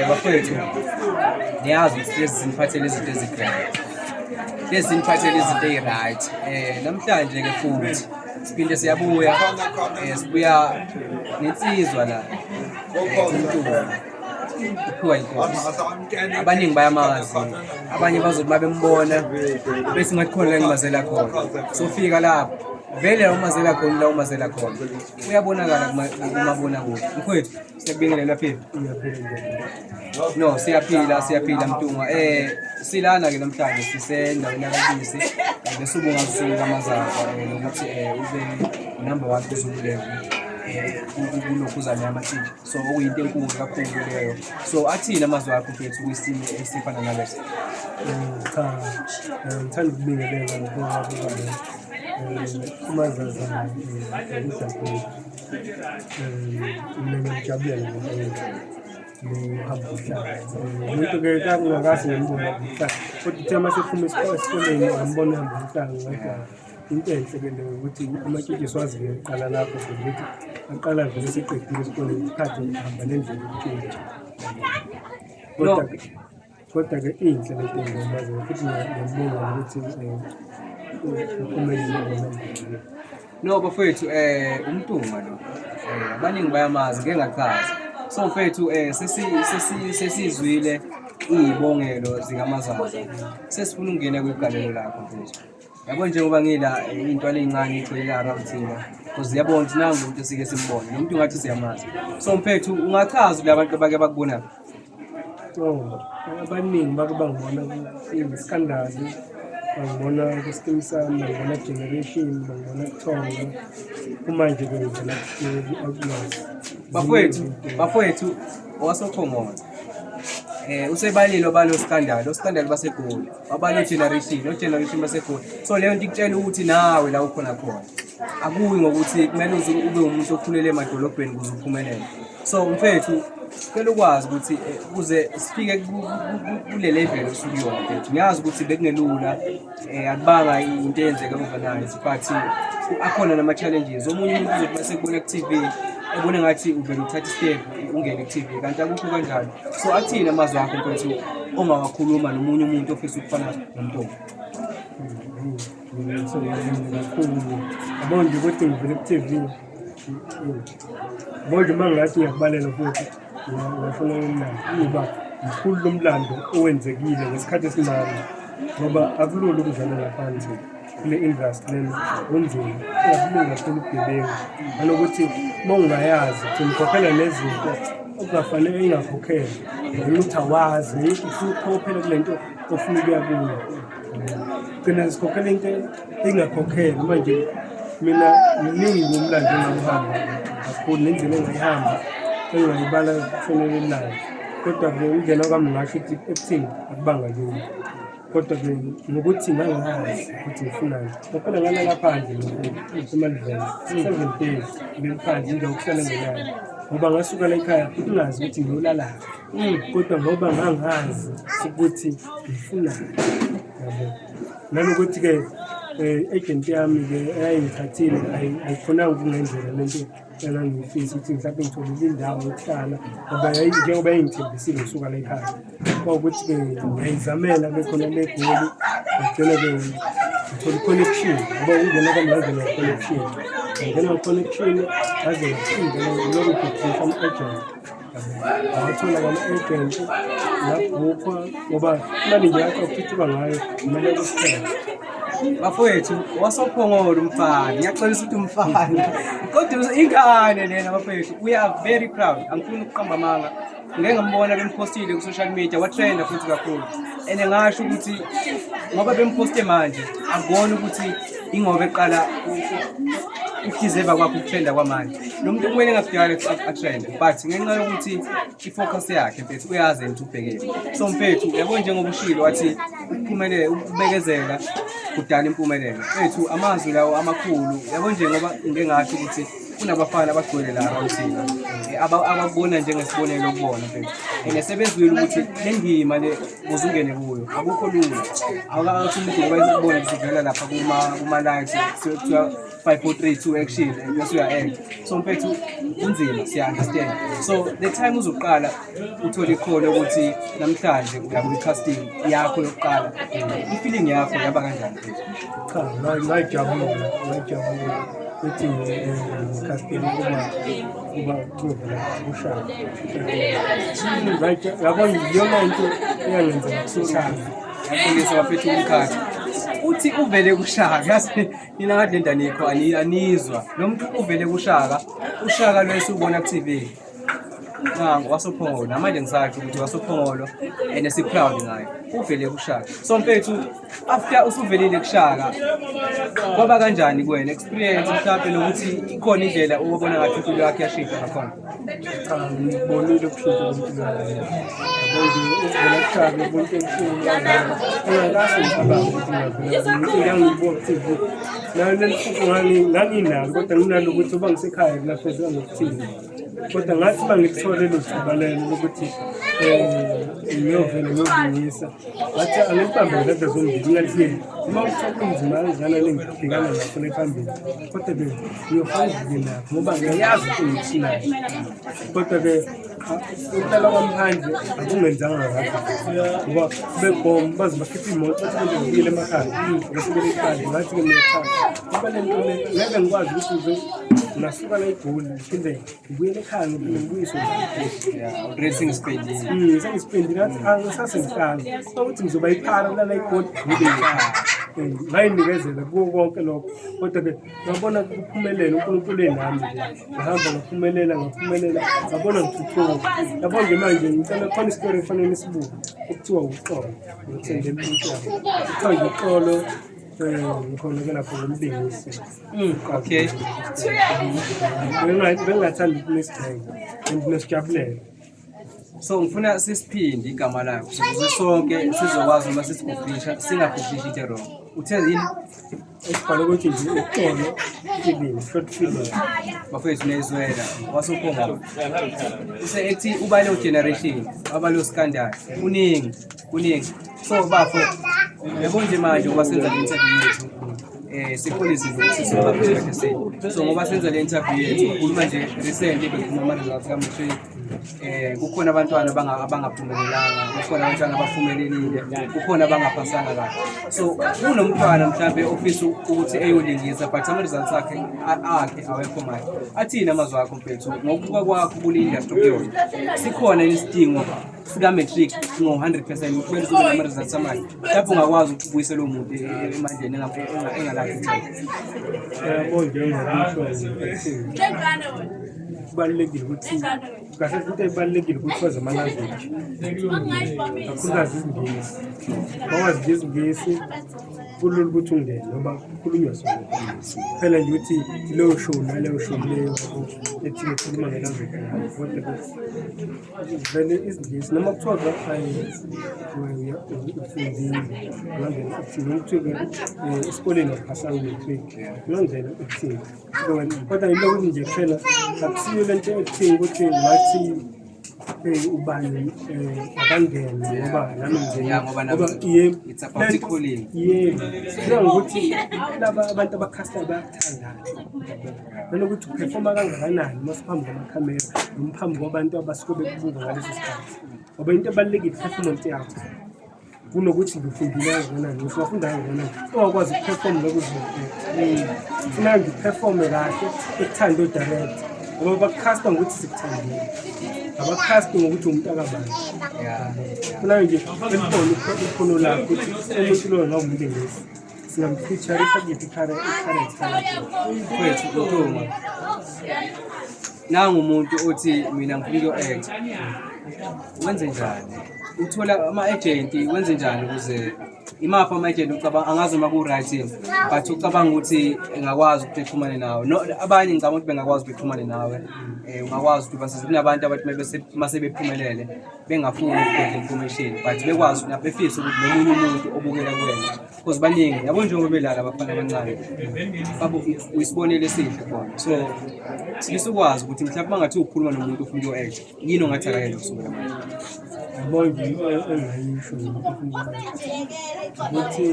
Bafowethu, niyazi ukuthi lezi ziniphathele izinto ezi-grand, lezi ziniphathele izinto ey'-right. Namhlanje-ke futhi siphinde siyabuya, sibuya nensizwa la uMntungwa uphiwa inkosi. Abaningi bayamazi, abanye bazothi uma bembona bese ngathi khona la engimazela khona. Sofika lapho vele umazela khona la umazela khona uyabonakala kumabonakude. Mfowethu, siyakubingelela phela. No, siyaphila Mntungwa. Silana-ke namhlanje sisendaweni yakabisi bese ubungazusuku kamazala nokuthi ube number 1 kuZulu level kulokhuzane yamatshitshi, so okuyinto enkulu kakhulu leyo. So athini amazwi akho mfethu kwisimo esifana naleso? Cha, ngithanda ukubingelela ngoba umazaza ngijabule. Mina ngijabule ngokuhamba umhlaba. Umuntu-ke kangakazi ngembona umhlaba, kodwa uthe uma sephuma esikoleni ngambona ehamba umhlaba ngathi into enhle-ke leyo ukuthi amatshitshi siwazi-ke kuqala lapho ukuthi aqala vele seqedile esikoleni isikhathi hamba nendlela yokutshintsha. Kodwa-ke inhle le nto engimaziyo futhi ngiyambonga ukuthi uphumelele. No bafowethu, uMntungwa lo abaningi bayamazi, ngeke ngachaza. So mfethu, sesizwile iy'bongelo zikamazaza, sesifuna ukungena kwigalelo lakho mfethu. Yabo njengoba ngila iy'ntwana ey'ncane igcwele around thina, because yabona ukuthi nangu umuntu esike simbone nomuntu ngathi siyamazi. So mfethu, ungachaza kula bantu abake bakubona? Abaningi bake bangibona ku-Scandal, bangibona ku-Skeem Saam, bangibona Generation, bangibona kuThonga. Kumanje-ke ngivela ku-Outlaws. Bafowethu owasophongona usebalile balo Scandal baseGoli, wabalo Generation baseGoli. So leyo nto ikutshela ukuthi nawe la ukhona khona akuyi ngokuthi kumele ube umuntu okhulele emadolobheni ukuze uphumelele. So mfethu, kucela ukwazi ukuthi ukuze sifike kule level osukuyona mfethu, ngiyazi ukuthi bekungelula, akubanga into eyenzeka overnight, but akhona nama-challenges. Omunye umuntu uzothi uma sekubona ku-TV ebone ngathi uvele uthatha i-step ungene ku-TV, kanti akukho kanjalo. So athini amazwi akho mfethu ongawakhuluma nomunye umuntu ofisa ukufana noMntungwa? Kakhulu yabo nje ukuthi ngivele ku-TV, yabo nje uma ngathi ngiyakubalela futhi ngiyafuna ukuba mkhulu lo mlando owenzekile ngesikhathi esimanje, ngoba akulula ukudlala ngaphandle kule industry lena, kunzima, kungakulungi kakhulu ubugebengu. Nanokuthi uma ungayazi ukhokhela nezinto okufanele ingakhokhela, ukuthi awazi ufuna ukukhokhela kule nto ofuna ukuya kuyo, gcina sikhokhela into engakhokhela. Manje mina mningi umlando engawuhamba kakhulu nendlela engayihamba engayibala kufanele nayo, kodwa-ke indlela kwami ngasho ukuthi ekuthini akubanga lula, kodwa-ke ngokuthi ngangazi ukuthi ngifunani. Ngaphela ngalala phandle emaliveni 7 days ngiphandle indawo okuhlala ngenayo, ngoba ngasuka la ekhaya futhi ngazi ukuthi ngiyolalaphi, kodwa ngoba ngangazi ukuthi ngifunani, yabo. Nanokuthi-ke agent yami-ke eyayingithathile ayikhonanga ukungenzela lento engangiyifisa ukuthi mhlawumbe ngitholile indawo yokuhlala, ngoba njengoba yayingithembisile ngisuka la ekhaya. Kwawukuthi-ke ngiyayizamela bekhona le Goli, ngagcina-ke ngithola i-connection, ngoba ukungena kwami ngangena i-connection, ngangena i-connection ngaze ngaphinda ngilokhu ngidinga ama-agent. Ngathola ama-agent ngabhukhwa, ngoba imali nje yakhuphuka ngayo imali yokusiphela. Bafowethu, wasophongolo umfana, ngiyaxolisa ukuthi umfana, kodwa ingane lena bafowethu. We are very proud. Angifuni ukuqamba amanga, ngeke ngambona bemphostile ku-social media, watrenda futhi kakhulu, and ngasho ukuthi ngoba bemphoste manje akubona ukuthi ingoba eqala ukudizeva kwakho ukutrenda kwamanje. Lo muntu kumele ngasidala atrende, but ngenxa yokuthi i-focus yakhe mfethu uyazi and ubhekele. So mfethu, yabo njengoba ushilo wathi uphumelele, ukubekezela kudala impumelelo. Mfethu, amazwi lawo amakhulu, yabo njengoba ngeke ngasho ukuthi kunabafana abagcwele la around thina abakubona njengesibonelo kubona mfethu and sebezwile ukuthi le ndima le uzungene kuyo akukho lula awukathi umuntu ngoba isibone sivela lapha kuma lights kuthiwa 543 action bese uya-act so mfethu kunzima siya-understand so the time uzoqala uthole ikhono ukuthi namhlanje uya kwi-casting yakho yokuqala i-feeling yakho yaba kanjani mfethu? Cha, ngajabula ukuthi casting kuba kuvela ushaka yabona iyona into eyangenzeka kushaka yakhulisa bafethu umkhathi uthi uvele kushaka yazi nina kade ndanikho anizwa lo muntu uvele kushaka ushaka lo esubona ku TV nangu wasophongolo manje ngisakho ukuthi wasophongolo and si proud ngayo uvele kushaka so mfethu after usuvelile kushaka kwaba kanjani kuwena experience mhlawumbe lokuthi ikhona indlela ubona ngathi impilo yakhe yashintsha ngakhona? Cha, ngibonile ukushintsha kwempilo yami yabona uvela kushaka ubuntu ebuhlungu engakahle ngicabanga ukuthi ngiyavela ngibona TV nayo lelihlupho nganginalo kodwa nginalo ukuthi uba ngisekhaya kulafeza ngokuthini kodwa ngathi uma ngithole lelo thuba lelo lokuthi ngiyovela ngiyolungisa ngathi angilibambele lento zombili ngalihleli uma uthatha kunzima kanjani lengibhekana nakho phambili kodwa-ke ngiyofana nakho ngoba ngiyayazi ukuthi ngiyishinayo kodwa-ke ukulala kwamaphandle akungenzanga kahle ngoba begoma baze bakhiphe imoto bathi benze ngibuyele emakhaya ngasibele ekhaya ngathi-ke mina ekhaya ngoba le nto le ngeke ngikwazi ukuthi ngasuka la eGoli phinde ngibuyele ekhaya ngibuyiswe sengispendile ngathi angisase ngihlala ukuthi ngizoba iphara lala eGoli ngibe ekhaya ngayinikezela kuko konke lokho kodwa-ke ngabona kuphumelela uNkulunkulu enami ngahamba ngaphumelela ngabona ngithuthuka yabona nje manje ngicela khona isitori efanele sibuke okuthiwa uxolo ngithembele umuntu kuthiwa nje uxolo ngikhona ke lapho ngomlingisi Okay bengathanda ukunesidingo nesijabulele so ngifuna sisiphinde igama lakho ukuze sonke sizokwazi uma sisigubhisha singagubhishi into wrong uthe yini esibhale ukuthi nje uxolo film short film bafethu nezwela wasophongolo use-act uba leyo generation abalo scandal kuningi so bafo yabo nje manje ngoba senza le interview yethu sikhona izinto sisibabhekise so ngoba senza le interview yethu ukhuluma nje recently bekhuluma ama-results kaMthweni kukhona abantwana abangaphumelelanga kukhona abantwana abaphumelelile kukhona abangaphasanga kahle so kunomntwana mhlawumbe ofisa ukuthi eyolingisa but ama-results akhe awekho manje athini amazwi akho mfethu ngokubuka kwakho kule industry kuyona sikhona isidingo sika-matric ngo-100% kumele sibe nama-results amanje lapho ungakwazi ukuthi ubuyisele umuntu emandleni engalakho yabo njengokusho kubalulekile ukuthi kahle into ebalulekile ukuthi wazi ama-language kakhulukazi isingisi bakwazi nje isingisi kulula ukuthi ungene ngoba kukhulunywa sona phela nje ukuthi leyo show naleyo show leyo ethi ikhuluma nge-language kodwa vele isingisi noma kuthiwa ufundile ungangena ukuthini ukuthi esikoleni awuphasanga ungangena ukuthini kodwa yilo ukuthi nje phela akusiyo le nto ekuthini ukuthi ngathi ubani abangene ngoba nami it's about equaling ngokuthi laba abantu abakhasta bayathandana nanokuthi uperforma kangakanani masiphambi kwamakhamera noma phambi kwabantu abasuke bekubuka ngaleso sikhathi ngoba into ebalulekile i-performance yakho kunokuthi ngifundile kangakanani ngifunda kangakanani ungakwazi ukuperform lokuzibukela funa ngiperforme kahle ekuthanda udirect ngoba bakukhasta ngokuthi sikuthandile abakhasti ngokuthi umuntu akabani funa nje elibone ikhono lakho ukuthi umuntu loyo ngawumlingisi singamfeatureisha kuphi i-current kwethu Ntoma nangu umuntu othi mina ngifuna uku-act wenze njani? Uthola ama-agent wenze njani ukuze imaphi ama-agent ucabanga angazi uma ku-right yini but ucabanga ukuthi engakwazi ukuthi bexhumane nawe abanye ngicabanga ukuthi bengakwazi ukuthi bexhumane nawe ungakwazi ukuthi kunabantu abathi mase bephumelele bengafuni ukudla information but bekwazi ukuthi befise ukuthi nomunye umuntu obukela kuwena because baningi yabo njengoba belala abafana abancane uyisibonele esihle khona so sifisa ukwazi ukuthi mhlawumbe mangathi ukhuluma nomuntu ofuna uku-act yini ongathi akayenza kusukela manje Bongi engayisho ukuthi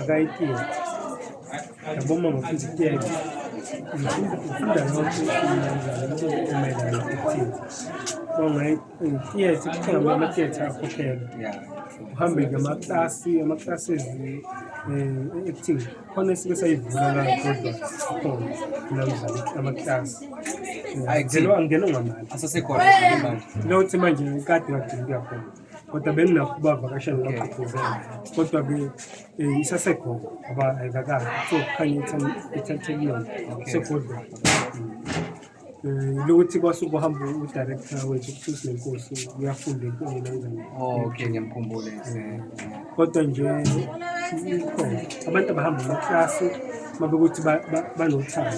akayitiye yaboma ngokuthi kuyeke ngifunda yonke emayelana nokuthini ongayitiyethe kuthenga ama-theatre akhokhela uhambe ngamaklasi acting khona esike sayivula la kodwa khona namdlalo amaklasi angena ngamali asasekhona manje lokuthi manje kade ngadinga kuya khona kodwa benginakho ubavakashela ngaphuphuzela kodwa-ke isasekhona ngoba ayikakazi so kukhanye i-titanium sekodwa lokuthi kwasuke uhambe udirector wethu kuThusi Nenkosi uyafunda engenanjani okay ngiyamkhumbula kodwa nje ikhona abantu abahamba amaklasi mabekuthi banothando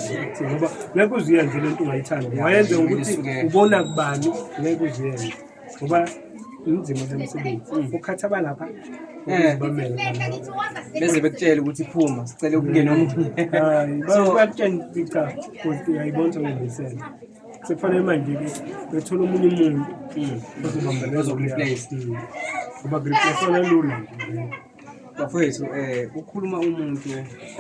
ngoba ngeke uzuyenze lento ungayithandi wayenze ukuthi ubona kubani ngeke uzuyenze ngoba inzima zemsebenzi ukhatha balapha beze bekutshela ukuthi phuma sicela ukungena omunye bayakutshela cha kodwa ayibona ngibisela sekufanele manje-ke bethola omunye umuntu ozokureplace ngoba kureplace lula nje bafowethu ukhuluma umuntu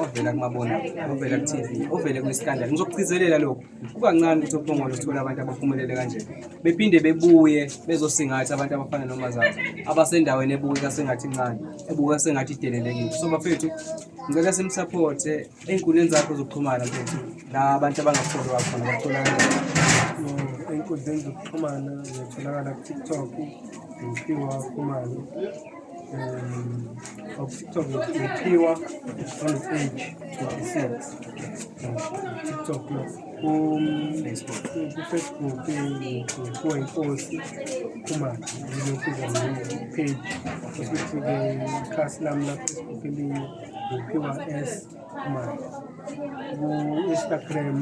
ovela kumabona ovela ku-TV ovele kwiskandali ngizokugcizelela lokho kukancane ukuthi uPhongolo sithola abantu abaphumelele kanje bephinde bebuye bezosingatha abantu abafana noMazaza abasendaweni ebukeka sengathi incane ebukeka sengathi idelelekile so bafowethu ngicela simsupport ey'nkundleni zakho zokuxhumana mfethu la abantu abangatholwa khona bathola ey'nkundleni zokuxhumana ziyatholakala ku-TikTok ngiphiwa Khumalo TikTok ngiphiwa on age 26 TikTok ku-Facebook ngiphiwa Inkosi Khumalo ngilokhuza page futhi-ke ikhasi lami la-Facebook elinye ngiphiwa S Khumalo ku-Instagram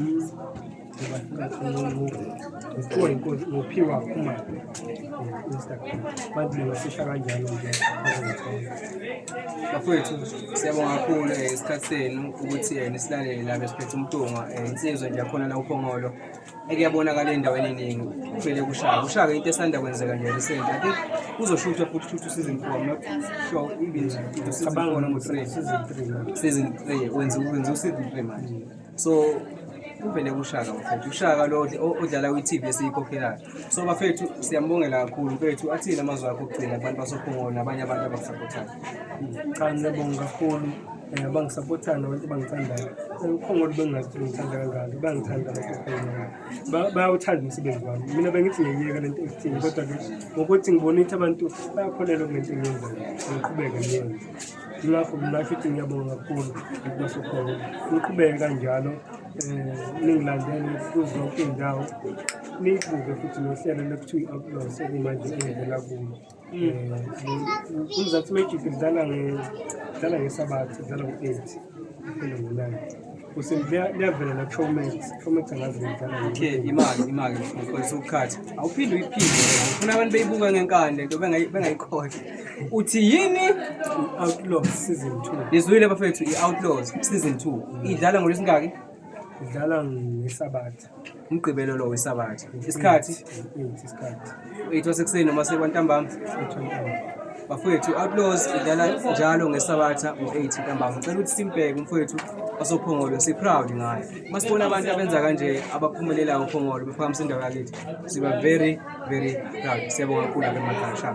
ngiphiwa Khumalo Instagram manje ngasisha kanjalo nje bafowethu siyabonga kakhulu isikhathi senu ukuthi nisilalele la besiphethe umtunga insizwa nje akhona la uPhongolo ekuyabonakala endaweni eningi uvele kushaka into esanda kwenzeka nje recent I think kuzoshuthwa futhi season 4 not sure even season 4 number 3 season 3 wenza season 3 manje so uvele kushaka bafethu ushaka lo odlala kwi-TV esiyikhokhelayo so bafethu siyambongela kakhulu mfethu athini amazwi akho okugcina abantu basoPhongolo nabanye abantu abakusapothayo cha ngiyabonga kakhulu abangisapothayo nabantu abangithandayo uPhongolo bengingazithanda kangaka bangithanda basoPhongolo bayawuthanda umsebenzi wami mina bengithi ngiyiyeka lento acting kodwa-ke ngokuthi ngibona ukuthi abantu bayakholelwa kulento engiyenzayo ngiqhubeke ngiyenze ngakho mina futhi ngiyabonga kakhulu basoPhongolo ngiqhubeke kanjalo ningilandele kuzo zonke iy'ndawo niyibuke futhi nohlelo lekuthiwa i-Outlaw sekumanje engivela kulo uMzansi Magic lidlala ngeSabatha lidlala ngo-8 kuphela ngo-9 kuse liyavela na-Showmax angazi ngidlala okay imali mfowethu ukukhatha awuphinde uyiphinde ufuna abantu beyibuka ngenkani lento bengayikhohlwa uthi yini i-Outlaw season 2 lizwile bafethu i-Outlaws season 2 idlala ngolwesingaki idlala ngeSabatha umgqibelo lo weSabatha isikhathi 8 wasekuseni noma sekwantambama bafowethu Outlaws idlala njalo ngeSabatha ngo-8 ntambama ngicela ukuthi simbheke umfowethu wasoPhongolo si-proud ngayo masibona abantu abenza kanje abaphumelelayo uPhongolo bephakamisa indawo yakithi siba very very proud siyabonga kakhulu apha emakhaya